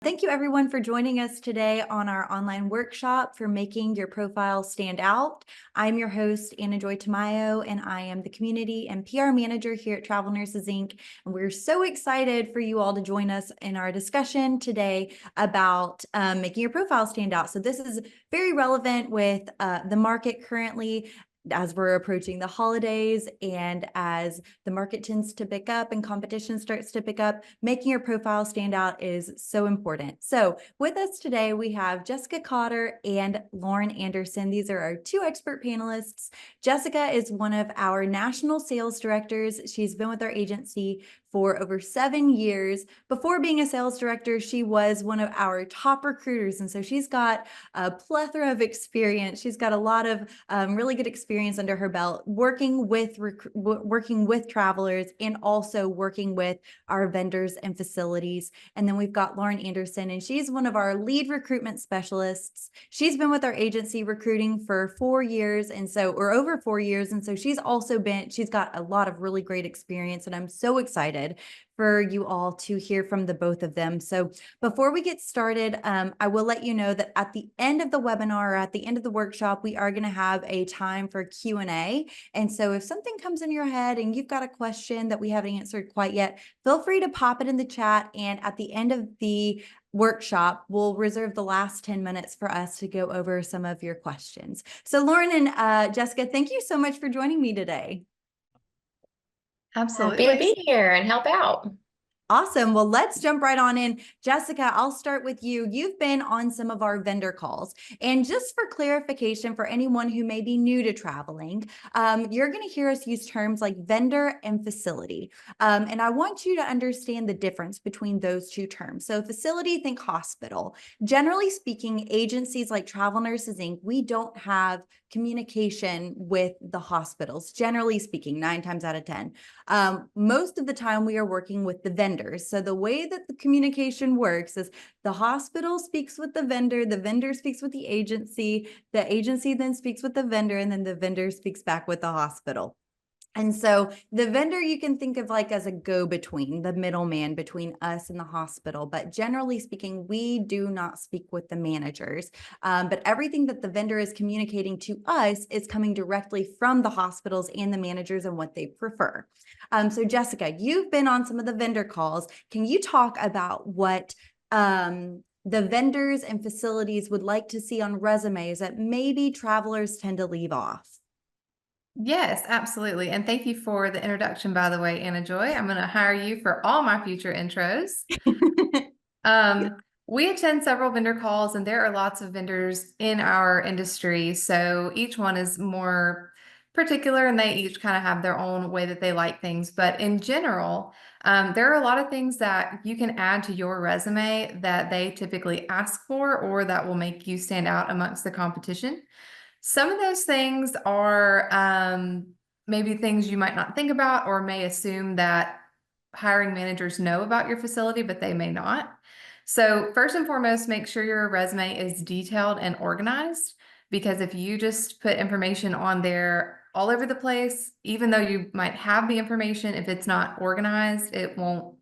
Thank you everyone for joining us today on our online workshop for making your profile stand out. I'm your host, Anna Joy Tamayo, and I am the Community and PR Manager here at Travel Nurses Inc. And we're so excited for you all to join us in our discussion today about making your profile stand out. So this is very relevant with the market currently, as we're approaching the holidays and as the market tends to pick up and competition starts to pick up, making your profile stand out is so important. So with us today, we have Jessica Cotter and Lauren Anderson. These are our two expert panelists. Jessica is one of our national sales directors. She's been with our agency for over 7 years. Before being a sales director, she was one of our top recruiters. And so she's got a plethora of experience. She's got a lot of really good experience under her belt working with travelers and also working with our vendors and facilities. And then we've got Lauren Anderson, and she's one of our lead recruitment specialists. She's been with our agency recruiting for 4 years, or over 4 years. And so she's got a lot of really great experience, and I'm so excited for you all to hear from the both of them. So before we get started, I will let you know that at the end of the webinar, or at the end of the workshop, we are going to have a time for Q&A. And so if something comes in your head and you've got a question that we haven't answered quite yet, feel free to pop it in the chat. And at the end of the workshop, we'll reserve the last 10 minutes for us to go over some of your questions. So Lauren and Jessica, thank you so much for joining me today. Absolutely. Happy to be here and help out. Awesome. Well, let's jump right on in. Jessica, I'll start with you. You've been on some of our vendor calls. And just for clarification for anyone who may be new to traveling, you're going to hear us use terms like vendor and facility. And I want you to understand the difference between those two terms. So facility, think hospital. Generally speaking, agencies like Travel Nurses Inc., we don't have communication with the hospitals, generally speaking, 9 times out of 10. Most of the time we are working with the vendors. So the way that the communication works is the hospital speaks with the vendor speaks with the agency then speaks with the vendor, and then the vendor speaks back with the hospital. And so the vendor you can think of like as a go-between, the middleman between us and the hospital. But generally speaking, we do not speak with the managers. But everything that the vendor is communicating to us is coming directly from the hospitals and the managers and what they prefer. So Jessica, you've been on some of the vendor calls. Can you talk about what the vendors and facilities would like to see on resumes that maybe travelers tend to leave off? Yes, absolutely. And thank you for the introduction, by the way, Anna Joy. I'm going to hire you for all my future intros. We attend several vendor calls, and there are lots of vendors in our industry. So each one is more particular, and they each kind of have their own way that they like things. But in general, there are a lot of things that you can add to your resume that they typically ask for, or that will make you stand out amongst the competition. Some of those things are maybe things you might not think about or may assume that hiring managers know about your facility, but they may not. So first and foremost, make sure your resume is detailed and organized, because if you just put information on there all over the place, even though you might have the information, if it's not organized, it won't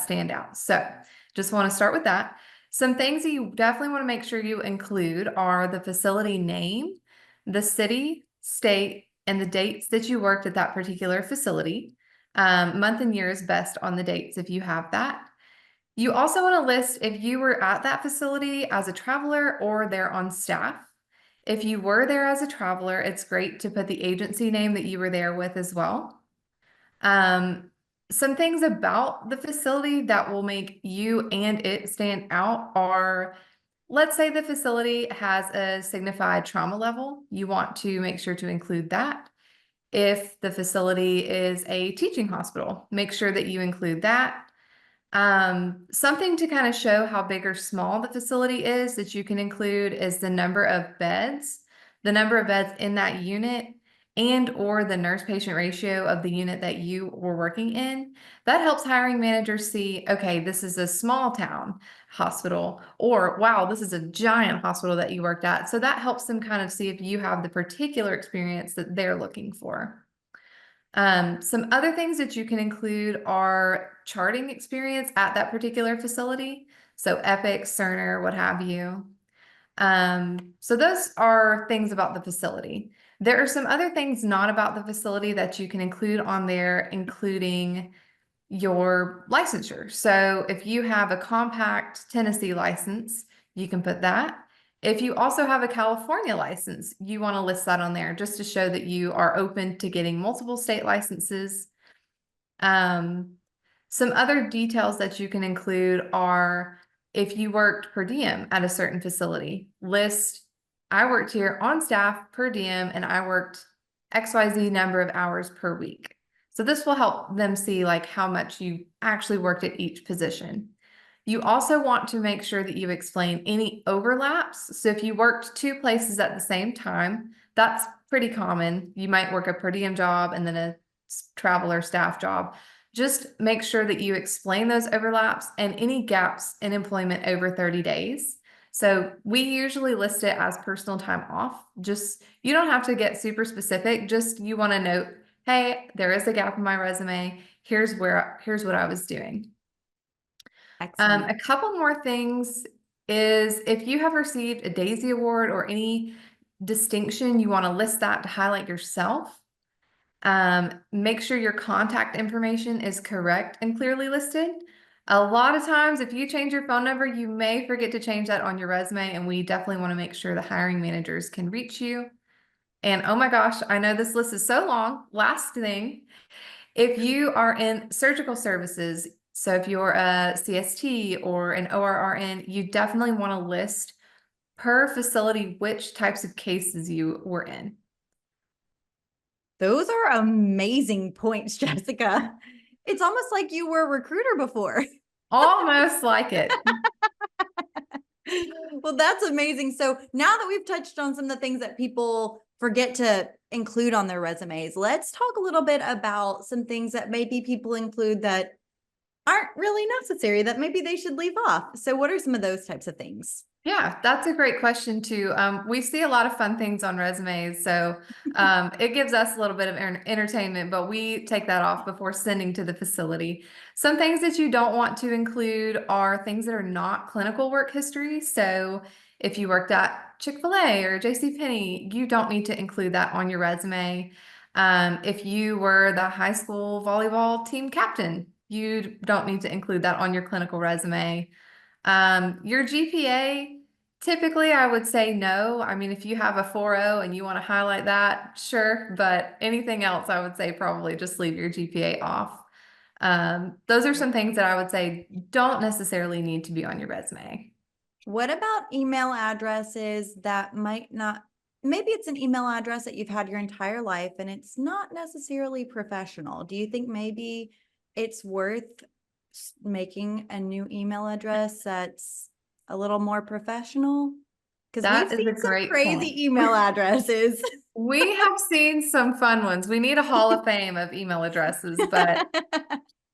stand out. So just want to start with that. Some things that you definitely want to make sure you include are the facility name, the city, state, and the dates that you worked at that particular facility. Month and year is best on the dates if you have that. You also want to list if you were at that facility as a traveler or there on staff. If you were there as a traveler, it's great to put the agency name that you were there with as well. Some things about the facility that will make you and it stand out are, let's say the facility has a signified trauma level. You want to make sure to include that. If the facility is a teaching hospital, make sure that you include that. Something to kind of show how big or small the facility is that you can include is the number of beds in that unit, and or the nurse-patient ratio of the unit that you were working in. That helps hiring managers see, okay, this is a small town hospital, or wow, this is a giant hospital that you worked at. So that helps them kind of see if you have the particular experience that they're looking for. Some other things that you can include are charting experience at that particular facility. So Epic, Cerner, what have you. So those are things about the facility. There are some other things not about the facility that you can include on there, including your licensure. So if you have a compact Tennessee license, you can put that. If you also have a California license, you want to list that on there just to show that you are open to getting multiple state licenses. Some other details that you can include are if you worked per diem at a certain facility, list, I worked here on staff per diem and I worked XYZ number of hours per week. So this will help them see like how much you actually worked at each position. You also want to make sure that you explain any overlaps. So if you worked two places at the same time, that's pretty common. You might work a per diem job and then a travel or staff job. Just make sure that you explain those overlaps and any gaps in employment over 30 days. So we usually list it as personal time off. Just, you don't have to get super specific. Just you want to note, hey, there is a gap in my resume. Here's what I was doing. Excellent. A couple more things is if you have received a Daisy Award or any distinction, you want to list that to highlight yourself. Make sure your contact information is correct and clearly listed. A lot of times, if you change your phone number, you may forget to change that on your resume, and we definitely want to make sure the hiring managers can reach you. And oh my gosh, I know this list is so long. Last thing, if you are in surgical services, so if you're a CST or an ORRN, you definitely want to list per facility which types of cases you were in. Those are amazing points, Jessica. It's almost like you were a recruiter before. Almost like it. Well, that's amazing. So now that we've touched on some of the things that people forget to include on their resumes, let's talk a little bit about some things that maybe people include that aren't really necessary, that maybe they should leave off. So what are some of those types of things? Yeah, that's a great question too. We see a lot of fun things on resumes, so it gives us a little bit of entertainment, but we take that off before sending to the facility. Some things that you don't want to include are things that are not clinical work history. So if you worked at Chick-fil-A or JCPenney, you don't need to include that on your resume. If you were the high school volleyball team captain, you don't need to include that on your clinical resume. Your GPA, typically I would say no. I mean, if you have a 4.0 and you want to highlight that, sure, but anything else, I would say probably just leave your GPA off. Those are some things that I would say don't necessarily need to be on your resume. What about email addresses that might not, maybe it's an email address that you've had your entire life and it's not necessarily professional. Do you think maybe it's worth making a new email address that's a little more professional? Because we've That is seen a some great crazy point. email addresses. We have seen some fun ones. We need a hall of fame of email addresses, but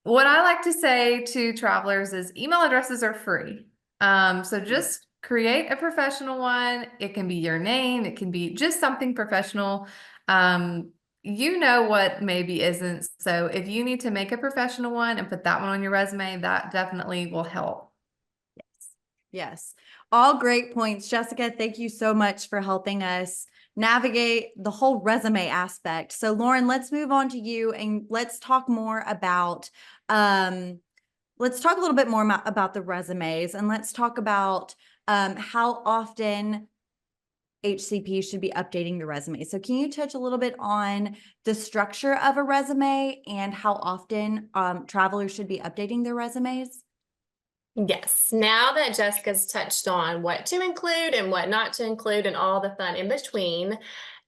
what I like to say to travelers is email addresses are free. So just create a professional one. It can be your name. It can be just something professional. You know what maybe isn't. So if you need to make a professional one and put that one on your resume, that definitely will help. Yes. All great points. Jessica, thank you so much for helping us navigate the whole resume aspect. So Lauren, let's move on to you and let's talk more about, let's talk a little bit more about the resumes and let's talk about how often HCP should be updating the resume. So can you touch a little bit on the structure of a resume and how often travelers should be updating their resumes? Yes, now that Jessica's touched on what to include and what not to include and all the fun in between,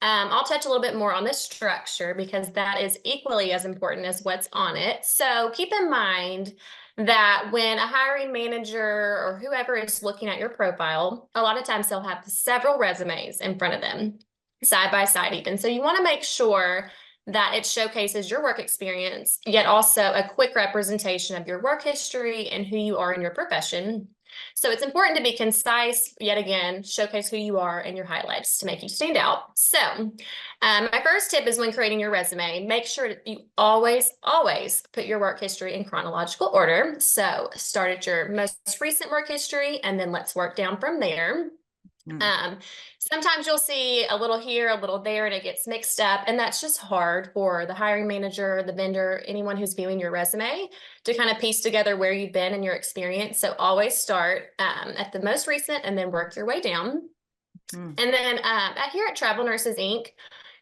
I'll touch a little bit more on the structure because that is equally as important as what's on it. So keep in mind that when a hiring manager or whoever is looking at your profile, a lot of times they'll have several resumes in front of them, side by side even. So you want to make sure that it showcases your work experience, yet also a quick representation of your work history and who you are in your profession. So it's important to be concise, yet again, showcase who you are and your highlights to make you stand out. So my first tip is when creating your resume, make sure that you always put your work history in chronological order. So start at your most recent work history, and then let's work down from there. Sometimes you'll see a little here, a little there, and it gets mixed up. And that's just hard for the hiring manager, the vendor, anyone who's viewing your resume to kind of piece together where you've been and your experience. So always start at the most recent and then work your way down. And then here at Travel Nurses Inc.,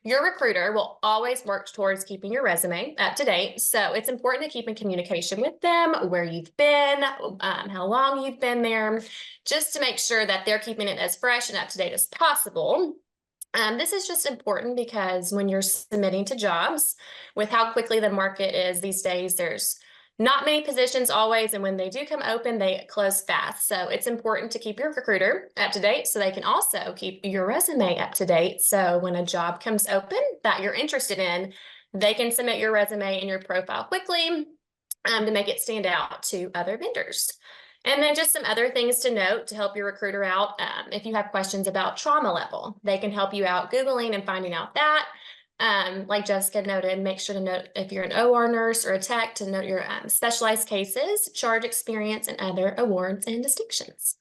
your recruiter will always work towards keeping your resume up to date. So it's important to keep in communication with them, where you've been, how long you've been there, just to make sure that they're keeping it as fresh and up to date as possible. This is just important because when you're submitting to jobs, with how quickly the market is these days, there's not many positions always, and when they do come open, they close fast. So it's important to keep your recruiter up to date so they can also keep your resume up to date. So when a job comes open that you're interested in, they can submit your resume and your profile quickly to make it stand out to other vendors. And then just some other things to note to help your recruiter out. If you have questions about trauma level, they can help you out Googling and finding out that. Like Jessica noted, make sure to note if you're an OR nurse or a tech to note your specialized cases, charge experience, and other awards and distinctions.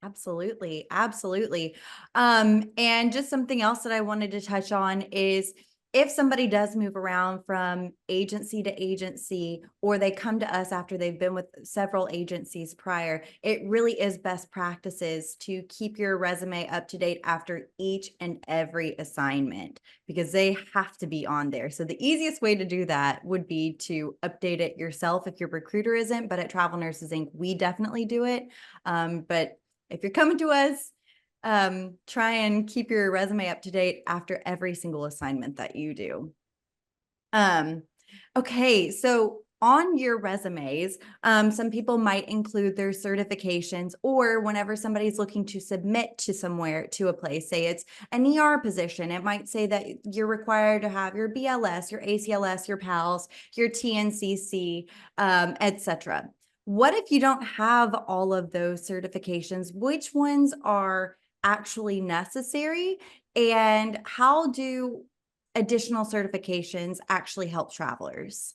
Absolutely. Absolutely. And just something else that I wanted to touch on is if somebody does move around from agency to agency, or they come to us after they've been with several agencies prior, it really is best practices to keep your resume up to date after each and every assignment, because they have to be on there. So the easiest way to do that would be to update it yourself if your recruiter isn't, but at Travel Nurses Inc., we definitely do it. But if you're coming to us, try and keep your resume up to date after every single assignment that you do. Okay, so on your resumes, some people might include their certifications, or whenever somebody's looking to submit to somewhere, to a place, say it's an ER position, it might say that you're required to have your BLS, your ACLS, your PALS, your TNCC, etc. What if you don't have all of those certifications? Which ones are actually necessary, and how do additional certifications actually help travelers?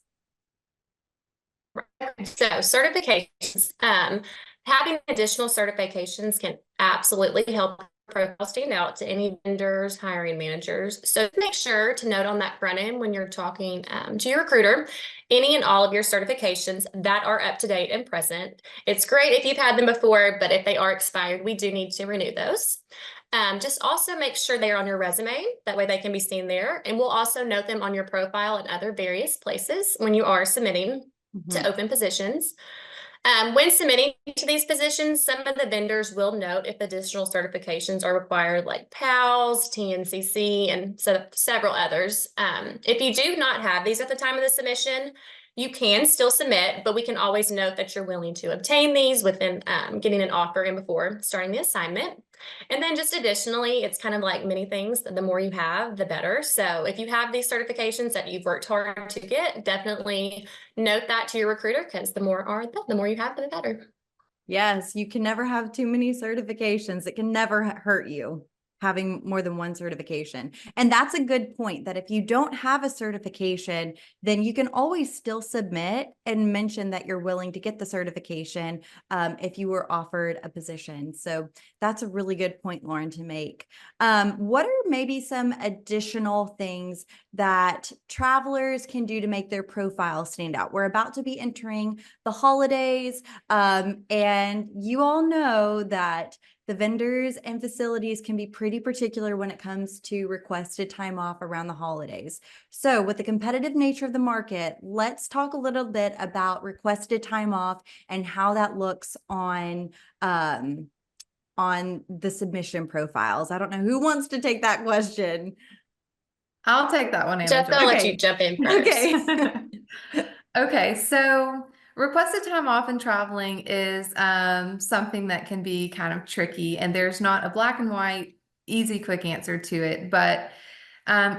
So certifications, having additional certifications can absolutely help profile stand out to any vendors, hiring managers. So make sure to note on that front end when you're talking to your recruiter, any and all of your certifications that are up to date and present. It's great if you've had them before, but if they are expired, we do need to renew those. Just also make sure they are on your resume. That way they can be seen there. And we'll also note them on your profile and other various places when you are submitting to open positions. When submitting to these positions, some of the vendors will note if additional certifications are required, like PALS, TNCC, and several others. If you do not have these at the time of the submission, you can still submit, but we can always note that you're willing to obtain these within getting an offer and before starting the assignment. And then just additionally, it's kind of like many things, the more you have, the better. So if you have these certifications that you've worked hard to get, definitely note that to your recruiter, because the more you have, the better. Yes, you can never have too many certifications. It can never hurt you having more than one certification. And that's a good point, that if you don't have a certification, then you can always still submit and mention that you're willing to get the certification if you were offered a position. So that's a really good point, Lauren, to make. What are maybe some additional things that travelers can do to make their profile stand out? We're about to be entering the holidays, and you all know that the vendors and facilities can be pretty particular when it comes to requested time off around the holidays. So with the competitive nature of the market, let's talk a little bit about requested time off and how that looks on the submission profiles. I don't know who wants to take that question. I'll take that one, Anna. Jeff, I'll let you jump in first. Okay. Okay, so requested time off and traveling is something that can be kind of tricky, and there's not a black and white, easy, quick answer to it. But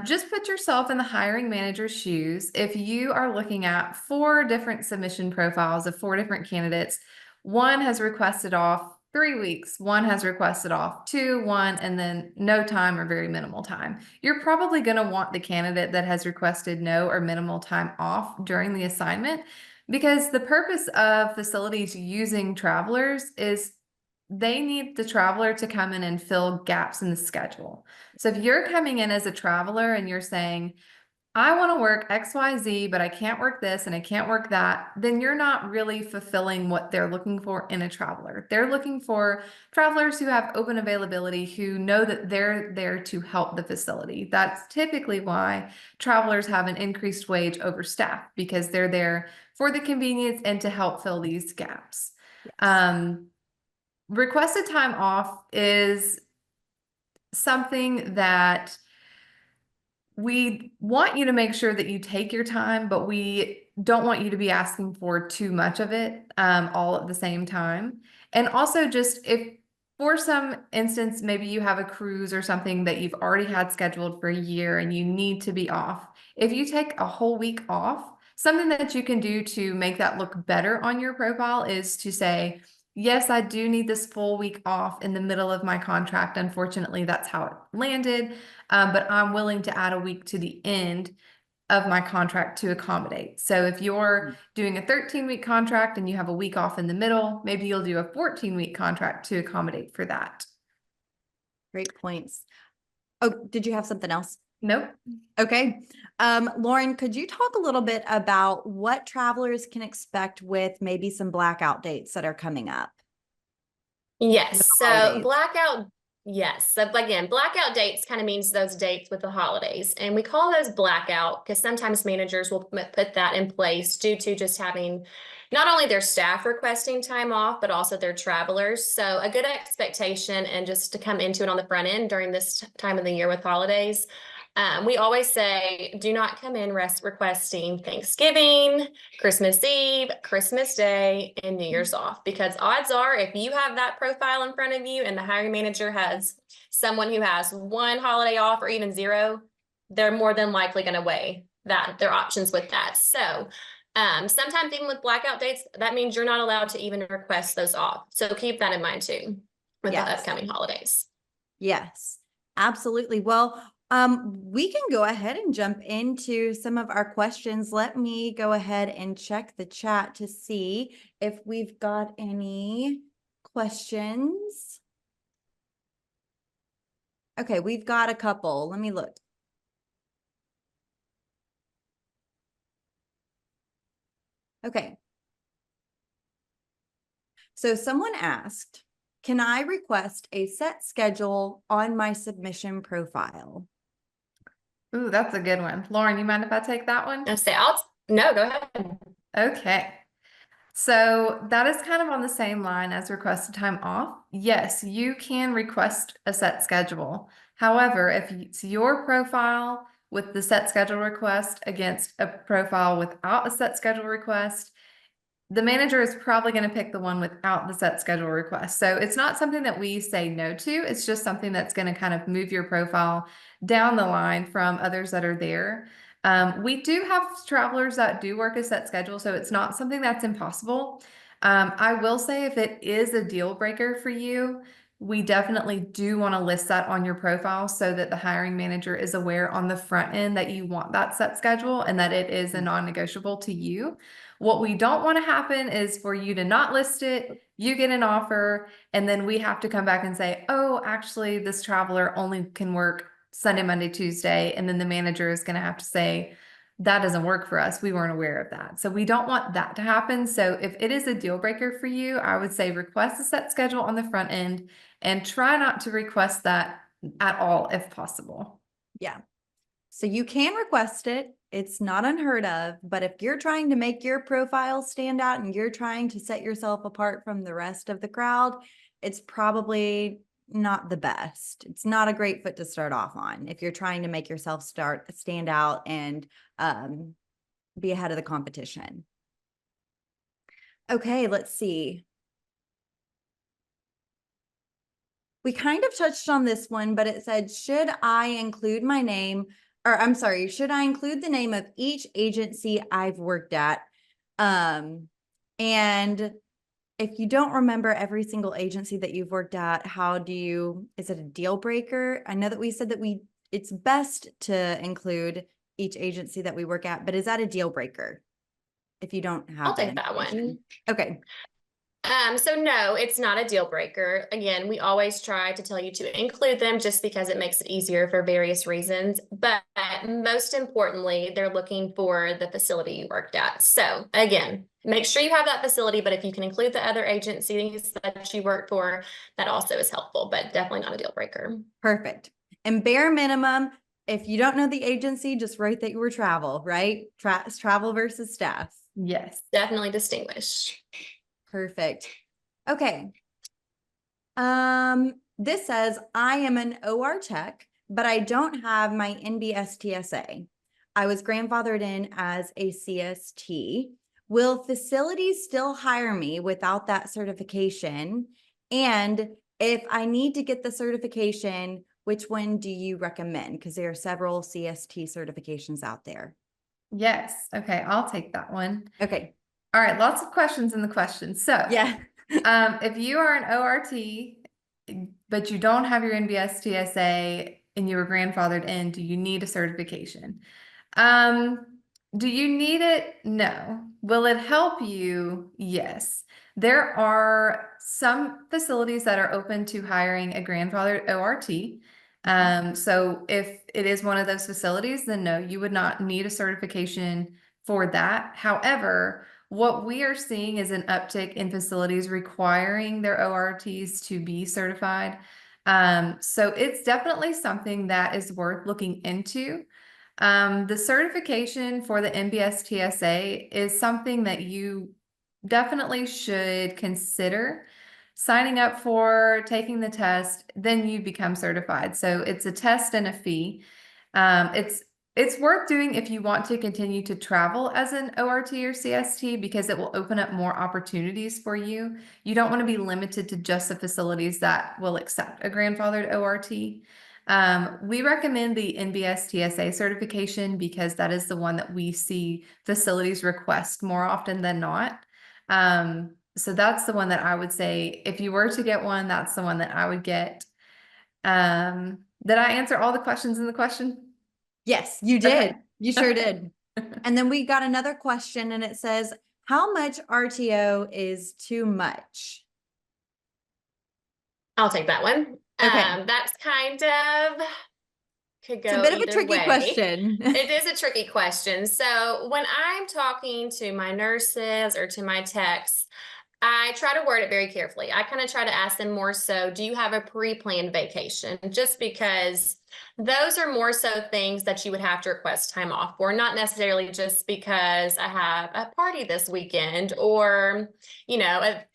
just put yourself in the hiring manager's shoes. If you are looking at 4 different submission profiles of 4 different candidates, one has requested off 3 weeks, one has requested off, 2, 1, and then no time or very minimal time. You're probably going to want the candidate that has requested no or minimal time off during the assignment, because the purpose of facilities using travelers is they need the traveler to come in and fill gaps in the schedule. So if you're coming in as a traveler and you're saying, I want to work XYZ, but I can't work this and I can't work that, then you're not really fulfilling what they're looking for in a traveler. They're looking for travelers who have open availability, who know that they're there to help the facility. That's typically why travelers have an increased wage over staff, because they're there for the convenience and to help fill these gaps. Requested time off is something that we want you to make sure that you take your time, but we don't want you to be asking for too much of it all at the same time. And also, just if for some instance, maybe you have a cruise or something that you've already had scheduled for a year and you need to be off. If you take a whole week off, something that you can do to make that look better on your profile is to say, yes, I do need this full week off in the middle of my contract. Unfortunately, that's how it landed. But I'm willing to add a week to the end of my contract to accommodate. So if you're doing a 13-week contract and you have a week off in the middle, maybe you'll do a 14-week contract to accommodate for that. Great points. Oh, did you have something else? Nope. Okay. Lauren, could you talk a little bit about what travelers can expect with maybe some blackout dates that are coming up? Yes. So holidays. blackout. Yes. So again, blackout dates kind of means those dates with the holidays. And we call those blackout because sometimes managers will put that in place due to just having not only their staff requesting time off, but also their travelers. So a good expectation, and just to come into it on the front end during this time of the year with holidays, we always say, do not come in requesting Thanksgiving, Christmas Eve, Christmas Day, and New Year's off, because odds are if you have that profile in front of you and the hiring manager has someone who has one holiday off or even 0, they're more than likely going to weigh their options with that. So sometimes even with blackout dates, that means you're not allowed to even request those off. So keep that in mind too with the upcoming holidays. Yes, absolutely. Well, we can go ahead and jump into some of our questions. Let me go ahead and check the chat to see if we've got any questions. Okay, we've got a couple. Let me look. Okay. So someone asked, can I request a set schedule on my submission profile? Ooh, that's a good one. Lauren, you mind if I take that one? No, go ahead. Okay. So that is kind of on the same line as requested time off. Yes, you can request a set schedule. However, if it's your profile with the set schedule request against a profile without a set schedule request, the manager is probably going to pick the one without the set schedule request. So it's not something that we say no to. It's just something that's going to kind of move your profile down the line from others that are there. We do have travelers that do work a set schedule, so it's not something that's impossible. I will say, if it is a deal breaker for you, we definitely do want to list that on your profile so that the hiring manager is aware on the front end that you want that set schedule and that it is a non-negotiable to you. What we don't want to happen is for you to not list it, you get an offer, and then we have to come back and say, oh, actually, this traveler only can work Sunday, Monday, Tuesday. And then the manager is going to have to say, that doesn't work for us. We weren't aware of that. So we don't want that to happen. So if it is a deal breaker for you, I would say request a set schedule on the front end and try not to request that at all if possible. Yeah. So you can request it. It's not unheard of, but if you're trying to make your profile stand out and you're trying to set yourself apart from the rest of the crowd, it's probably not the best. It's not a great foot to start off on if you're trying to make yourself stand out and be ahead of the competition. Okay, let's see. We kind of touched on this one, but it said, should I include my name, or I'm sorry, should I include the name of each agency I've worked at? And if you don't remember every single agency that you've worked at, is it a deal breaker? I know that we said that it's best to include each agency that we work at, but is that a deal breaker if you don't have I'll take that information? one. Okay. So no, it's not a deal breaker. Again, we always try to tell you to include them just because it makes it easier for various reasons. But most importantly, they're looking for the facility you worked at. So again, make sure you have that facility, but if you can include the other agencies that you work for, that also is helpful, but definitely not a deal breaker. Perfect. And bare minimum, if you don't know the agency, just write that you were travel, right? Travel versus staff. Yes. Definitely distinguish. Perfect. Okay. This says I am an OR tech, but I don't have my NBS TSA. I was grandfathered in as a CST. Will facilities still hire me without that certification? And if I need to get the certification, which one do you recommend? Because there are several CST certifications out there. Yes. Okay, I'll take that one. Okay. All right, lots of questions in the question. So, Yeah. if you are an ORT, but you don't have your NBS TSA and you were grandfathered in, do you need a certification? Do you need it? No. Will it help you? Yes. There are some facilities that are open to hiring a grandfathered ORT. So if it is one of those facilities, then no, you would not need a certification for that. However, what we are seeing is an uptick in facilities requiring their ORTs to be certified. So it's definitely something that is worth looking into. The certification for the NBS TSA is something that you definitely should consider signing up for, taking the test, then you become certified. So it's a test and a fee. It's worth doing if you want to continue to travel as an ORT or CST because it will open up more opportunities for you. You don't want to be limited to just the facilities that will accept a grandfathered ORT. We recommend the NBS TSA certification because that is the one that we see facilities request more often than not. So that's the one that I would say, if you were to get one, that's the one that I would get. Did I answer all the questions in the question? Yes, you did. Okay. You sure did. And then we got another question and it says, how much RTO is too much? I'll take that one. Okay. That's kind of could It's a go bit of a either tricky way. question. It is a tricky question. So when I'm talking to my nurses or to my techs, I try to word it very carefully. I kind of try to ask them more so, do you have a pre-planned vacation? Just because those are more so things that you would have to request time off for, not necessarily just because I have a party this weekend or,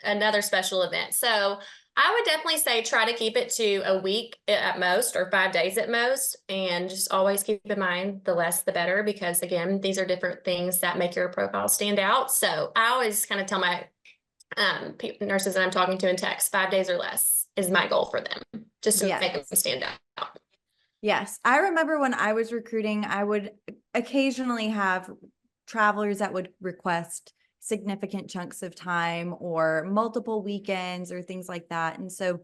another special event. So I would definitely say try to keep it to a week at most or 5 days at most. And just always keep in mind the less the better, because again, these are different things that make your profile stand out. So I always kind of tell my nurses that I'm talking to in text, 5 days or less is my goal for them, just to make them stand out. Yes. I remember when I was recruiting, I would occasionally have travelers that would request significant chunks of time or multiple weekends or things like that. And so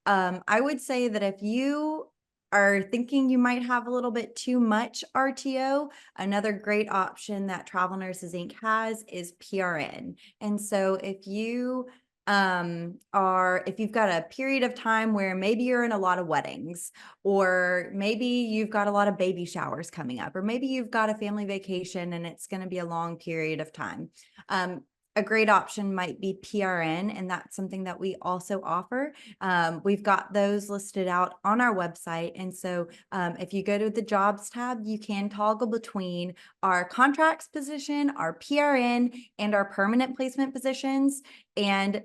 I would say that if you are thinking you might have a little bit too much RTO, another great option that Travel Nurses Inc. has is PRN. And so if you've got a period of time where maybe you're in a lot of weddings, or maybe you've got a lot of baby showers coming up, or maybe you've got a family vacation and it's going to be a long period of time. A great option might be PRN, and that's something that we also offer. We've got those listed out on our website. And so if you go to the jobs tab, you can toggle between our contracts position, our PRN, and our permanent placement positions. And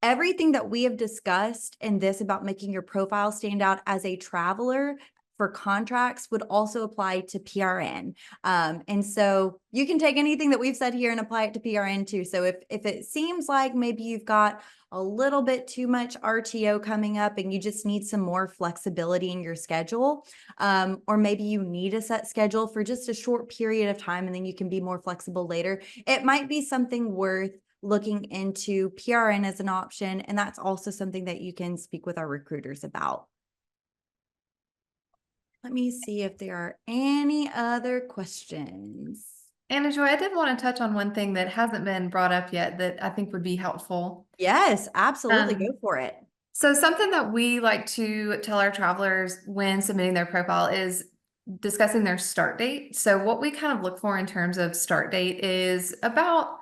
everything that we have discussed in this about making your profile stand out as a traveler for contracts would also apply to PRN. And so you can take anything that we've said here and apply it to PRN too. So if it seems like maybe you've got a little bit too much RTO coming up and you just need some more flexibility in your schedule, or maybe you need a set schedule for just a short period of time and then you can be more flexible later, it might be something worth looking into PRN as an option. And that's also something that you can speak with our recruiters about. Let me see if there are any other questions. Anna Joy, I did want to touch on one thing that hasn't been brought up yet that I think would be helpful. Yes, absolutely. Go Um, for it. So something that we like to tell our travelers when submitting their profile is discussing their start date. So what we kind of look for in terms of start date is about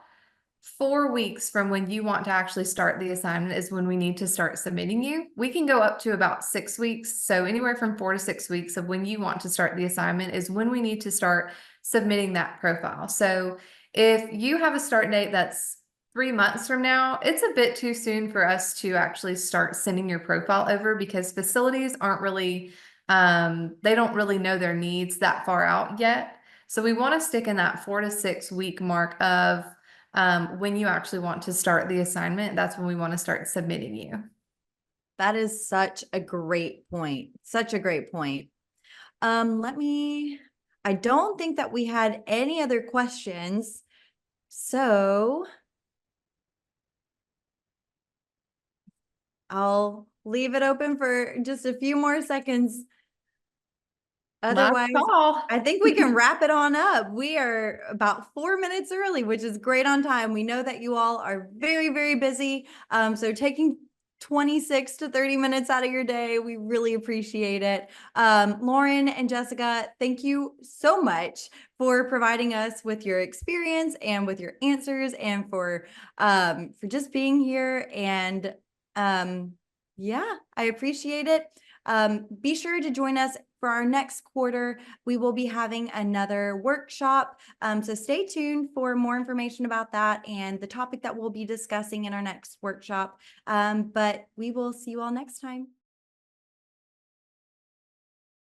4 weeks from when you want to actually start the assignment is when we need to start submitting you. We can go up to about 6 weeks. So anywhere from 4 to 6 weeks of when you want to start the assignment is when we need to start submitting that profile. So if you have a start date that's 3 months from now, it's a bit too soon for us to actually start sending your profile over because facilities aren't really, they don't really know their needs that far out yet. So we want to stick in that 4 to 6 week mark of when you actually want to start the assignment. That's when we want to start submitting you. That is such a great point. Such a great point. I don't think that we had any other questions. So I'll leave it open for just a few more seconds. Otherwise, I think we can wrap it on up. We are about 4 minutes early, which is great on time. We know that you all are very, very busy. So taking 26 to 30 minutes out of your day, we really appreciate it. Lauren and Jessica, thank you so much for providing us with your experience and with your answers and for just being here. And yeah, I appreciate it. Be sure to join us for our next quarter. We will be having another workshop. So stay tuned for more information about that and the topic that we'll be discussing in our next workshop. But we will see you all next time.